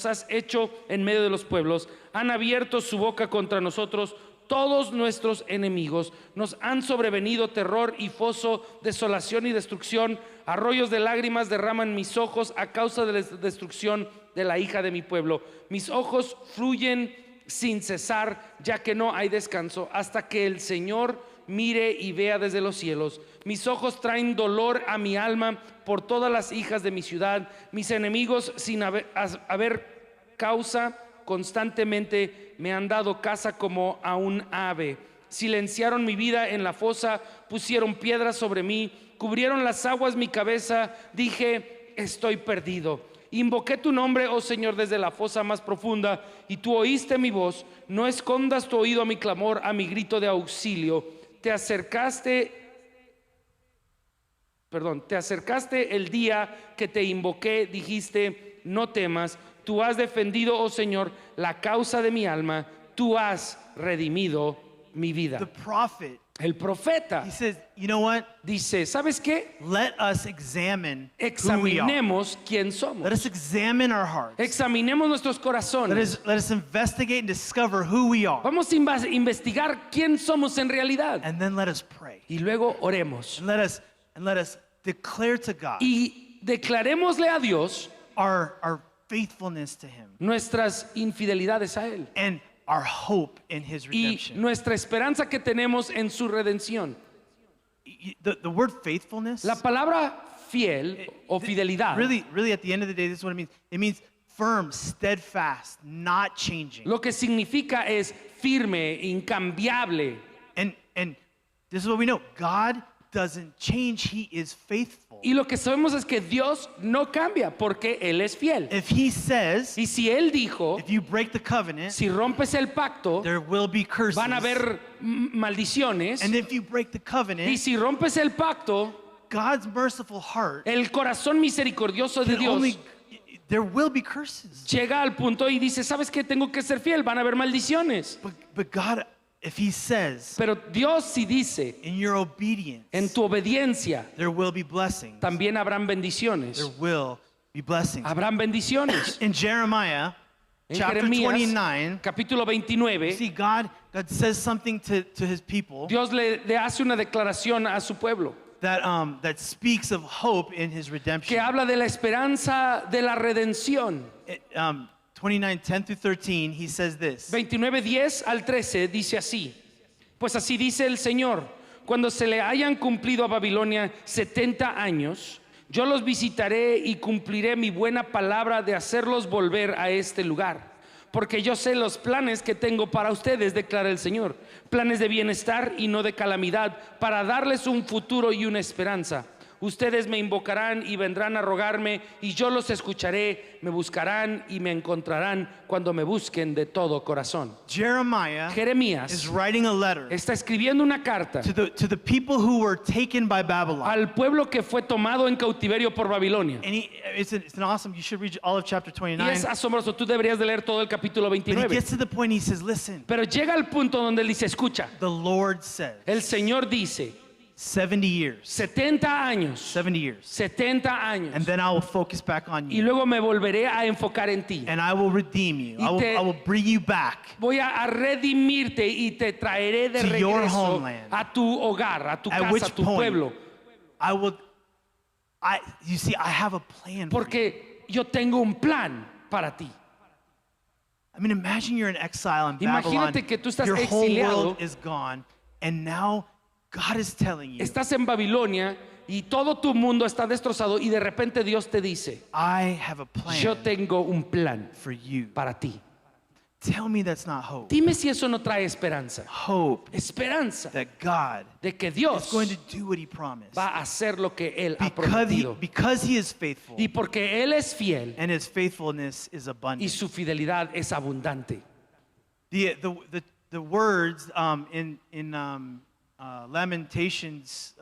has hecho en medio de los pueblos. Han abierto su boca contra nosotros todos nuestros enemigos. Nos han sobrevenido terror y foso, desolación y destrucción. Arroyos de lágrimas derraman mis ojos a causa de la destrucción de la hija de mi pueblo. Mis ojos fluyen sin cesar, ya que no hay descanso, hasta que el Señor mire y vea desde los cielos. Mis ojos traen dolor a mi alma por todas las hijas de mi ciudad. Mis enemigos sin haber causa constantemente me han dado caza como a un ave. Silenciaron mi vida en la fosa, pusieron piedras sobre mí, cubrieron las aguas mi cabeza. Dije: estoy perdido. Invoqué tu nombre, oh Señor, desde la fosa más profunda, y tú oíste mi voz. No escondas tu oído a mi clamor, a mi grito de auxilio. Te acercaste el día que te invoqué, dijiste: no temas. Tú has defendido, oh Señor, la causa de mi alma. Tú has redimido mi vida. The prophet, El profeta he says, you know what? dice: ¿sabes qué? Let us examine who we are. Examinemos quién somos. Let us examine our hearts. Examinemos nuestros corazones. Let us investigate and discover who we are. Vamos a investigar quién somos en realidad. And then let us pray. Y luego oremos. And let us declare to God Y declarémosle a Dios our faithfulness to him nuestras infidelidades a Él. and our hope in his Y redemption. nuestra esperanza que tenemos en su redención. The word faithfulness, La palabra fiel o fidelidad, really at the end of the day, this is what it means. It means firm, steadfast, not changing. lo que significa es firme, incambiable. And this is what we know. God doesn't change. He is faithful. Y lo que sabemos es que Dios no cambia porque Él es fiel. If he says, Y si Él dijo, if you break the covenant, si rompes el pacto, there will be curses. van a haber maldiciones. And if you break the Y covenant, si rompes el pacto, God's merciful heart, el corazón misericordioso de can only, Dios there will be curses. llega al punto y dice: ¿sabes qué? Tengo que ser fiel, van a haber maldiciones. But God, if he says, Pero Dios sí dice: in your obedience, en tu obediencia there will be blessings. también habrán There bendiciones. will be blessings. habrán bendiciones. In Jeremiah En chapter Jeremías, 29, capítulo you 29, see God says something to his people Dios le hace una declaración a su pueblo that speaks of hope in his que redemption. habla de la esperanza de la redención. 29:10 through 13, he says this. 29:10 al 13 dice así: pues así dice el Señor, cuando se le hayan cumplido a Babilonia 70 años, yo los visitaré y cumpliré mi buena palabra de hacerlos volver a este lugar. Porque yo sé los planes que tengo para ustedes, declara el Señor, planes de bienestar y no de calamidad, para darles un futuro y una esperanza. Ustedes me invocarán y vendrán a rogarme, y yo los escucharé, me buscarán y me encontrarán cuando me busquen de todo corazón. Jeremiah is Jeremías writing a letter está escribiendo una carta to the people who were taken by Babylon. al pueblo que fue tomado en cautiverio por Babilonia. And it's an awesome, you should read all of chapter Y 29. es asombroso, tú deberías de leer todo el capítulo But he 29. gets to the point, he says, listen, Pero llega al punto donde él dice, escucha, the Lord says, el Señor dice, 70 years, 70 años, 70 years. 70 años, And then I will focus back on y you. luego me volveré a enfocar en ti. And I will redeem you. Y I will bring you back. Voy a redimirte y te traeré de To your regreso homeland. a tu hogar, a tu At casa, which a tu point, pueblo. You see, I have a plan for you. Porque yo tengo un plan para ti. I mean, imagine you're in exile in Babylon. Imagínate que tú estás Your whole exiliado. world is gone. And now God is telling you, Estás en Babilonia y todo tu mundo está destrozado y de repente Dios te dice, I have a yo plan tengo un plan for you. para ti. Tell me that's not hope. Dime si eso no trae esperanza. Hope Esperanza that God de que is Dios going to do what he promised. va a hacer lo que Él ha Because prometido. he is faithful. Y porque Él es fiel And his faithfulness is y abundant. su fidelidad es abundante. The words in Lamentations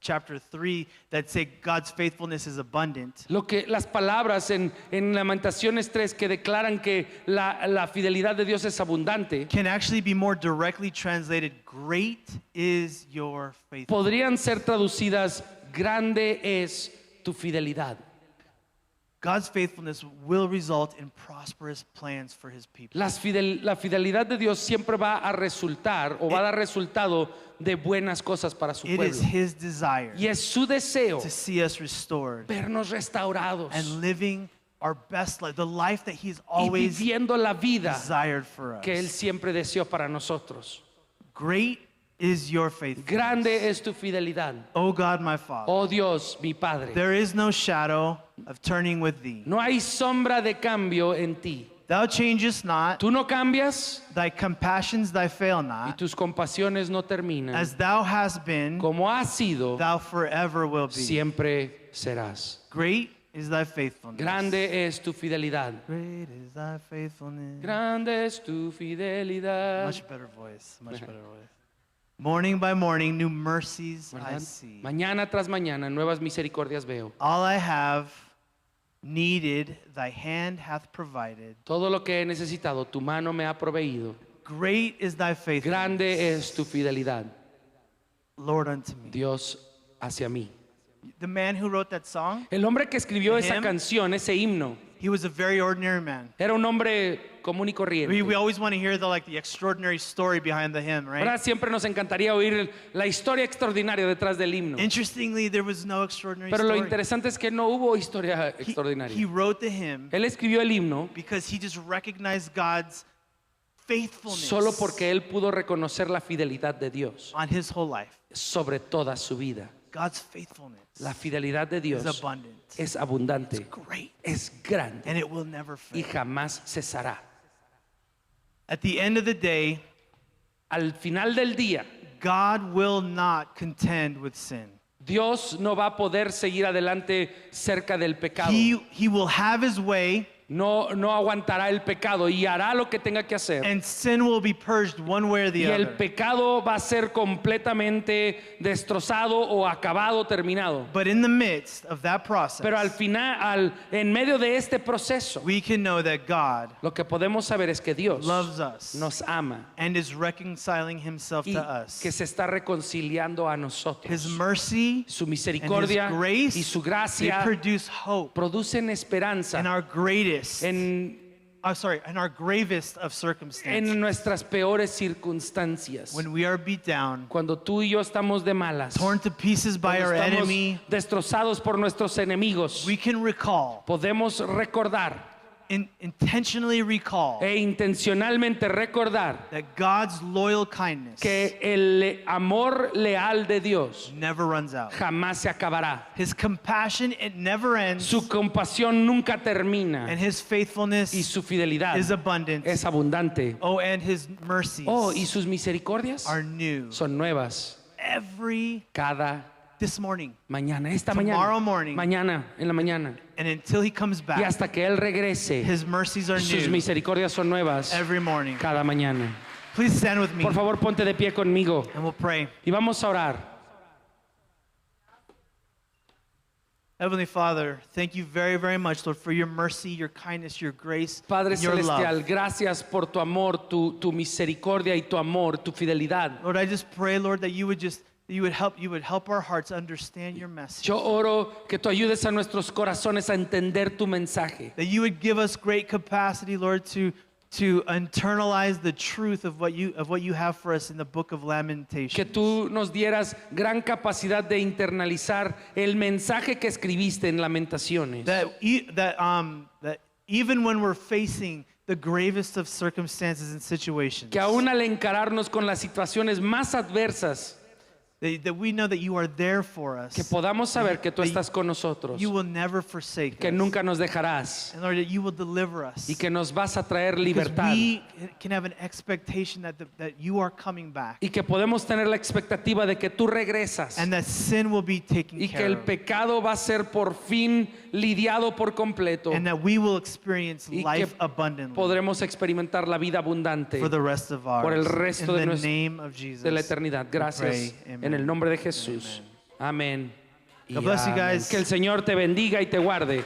chapter 3 that say God's faithfulness is abundant Las palabras en Lamentaciones 3 que declaran que la fidelidad de Dios es abundante, can actually be more directly translated, great is your faithfulness. podrían ser traducidas, grande es tu fidelidad. God's faithfulness will result in prosperous plans for his people. La fidelidad de Dios siempre va a resultar o va a dar resultado de buenas cosas para su It pueblo. is his desire Y es su deseo to see us restored vernos restaurados and living our best life, the life that he's y always viviendo la vida desired for us. que Él siempre deseó para nosotros. Great is your faithfulness. Grande es tu fidelidad, O God, my Father. oh Dios, mi Padre. There is no shadow of turning with thee. No hay sombra de cambio en ti. Thou changest not, Tú no cambias thy compassions thy fail y not. tus compasiones no terminan. As thou hast been, Como has sido, thou forever will be. siempre serás. Great is thy faithfulness. Grande es tu fidelidad. Great is thy faithfulness. Grande es tu fidelidad. Much better voice. Much better voice. Morning by morning, new mercies I ¿Verdad? see. Mañana tras mañana, nuevas misericordias veo. All I have needed, thy hand hath provided. Todo lo que he necesitado, tu mano me ha proveído. Great is thy faithfulness, Grande es tu fidelidad, Lord, unto me. Dios, hacia mí. The man who wrote that song, El hombre que escribió The esa hymn? canción, ese himno, he was a very ordinary man. era un hombre común y corriente. We always want to hear the extraordinary story behind the hymn, right? Ahora siempre nos encantaría oír la historia extraordinaria detrás del himno. Interestingly, there was no extraordinary Pero lo story. interesante es que no hubo historia He extraordinaria. wrote the hymn Él escribió el himno because he just recognized God's faithfulness solo porque él pudo reconocer la fidelidad de Dios on his whole life. sobre toda su vida. God's faithfulness La fidelidad de is Dios abundant. es abundante, It's great. es grande And it will never y fail. jamás cesará. At the end of the day, Al final del día, God will not contend with sin. Dios no va a poder seguir adelante cerca del pecado. He will have his way no aguantará el pecado y hará lo que tenga que hacer. And sin will be purged one way or the Y el other. pecado va a ser completamente destrozado o acabado, terminado. But in the midst of that process, Pero al final, en medio de este proceso, we can know that God lo que podemos saber es que Dios loves us nos ama and is reconciling himself y to us. que se está reconciliando a His nosotros. mercy Su and his misericordia grace, y su they gracia produce hope producen esperanza in our greatest, en in our gravest of circumstances. nuestras peores circunstancias. When we are beat down, Cuando tú y yo estamos de malas, torn to pieces by cuando our estamos enemy, destrozados por nuestros enemigos, we can recall, podemos recordar intentionally recall, e intencionalmente recordar that God's loyal kindness que el amor leal de Dios never runs out. jamás se acabará. His compassion, it never ends, Su compasión nunca termina and his faithfulness y su fidelidad is abundant. es abundante. Oh, and his mercies Oh, y sus misericordias are new son nuevas this morning. mañana, esta Tomorrow mañana, morning. mañana, en la mañana. And until he comes Y back, hasta que Él regrese, his mercies are sus new misericordias son nuevas every morning. cada mañana. Please stand with me Por favor, ponte de pie conmigo and we'll pray. y vamos a orar. Heavenly Father, thank you very, very much, Lord, for your mercy, your kindness, your grace, Padre and your Celestial, love. gracias por tu amor, tu misericordia y tu amor, tu fidelidad. Lord, I just pray, Lord, that you would help our hearts understand your message. Yo oro que tú ayudes a nuestros corazones a entender tu mensaje. That you would give us great capacity, Lord, to internalize the truth of what you have for us in the book of Lamentations. Que tú nos dieras gran capacidad de internalizar el mensaje que escribiste en Lamentaciones. That even when we're facing the gravest of circumstances and situations, Que aún al encararnos con las situaciones más adversas, that we know that you are there for us. que podamos saber que tú That estás con nosotros, you will never forsake que us. nunca nos dejarás And Lord, that you will deliver us. y que nos vas a traer Because libertad. we can have an expectation that you are coming back. Y que podemos tener la expectativa de que tú regresas And that sin will be taken y que care el of. pecado va a ser por fin lidiado por completo And that we will experience y que life abundantly podremos experimentar la vida abundante for the rest of ours. por el resto In de the nuestro- name of Jesus. de la eternidad. we Gracias pray. Amen. en el nombre de Jesús. Amén. God bless you amén. guys. Que el Señor te bendiga y te guarde.